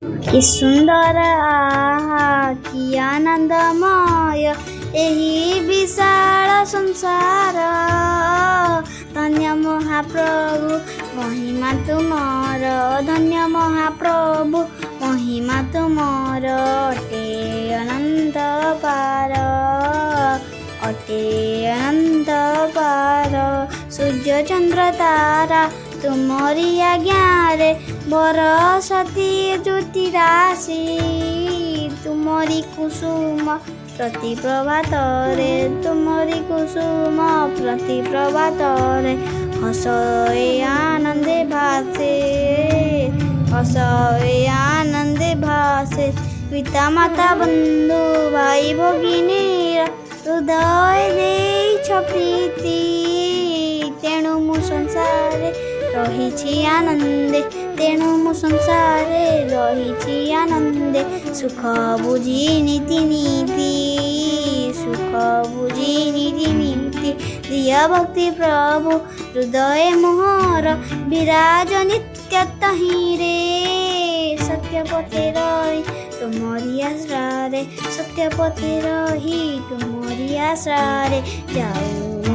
कि सुंदर आहा कि आनंदमय एही विशाल संसार। धन्य महाप्रभु महिमा तुमर, धन्य महाप्रभु महिमा तुमर। अटे अनंत पार, अटे अनंत पार। सूर्य चंद्र तारा तुमरी आज्ञारे बरसती ज्योति राशि। तुमरी कुसुम प्रति प्रभातरे, तुमरी कुसुम प्रति प्रभातरे। हसए आनंदे भासे, हसए आनंदे भासे। पिता माता बंधु भाई भगिनीर हृदय देइछ प्रीति। तेणु मु संसारे रहिछि आनंदे, तेणु मु संसारे रहिछि आनंदे। सुख बुझी नीति नीति, सुख बुझी नीति नीति। प्रिय भक्ति प्रभु हृदय मोहर विराज नित्य तहिरे। सत्य पथे रही तुमरी आश्रारे, सत्य पथे रही तुमरी आश्रारे। जाऊ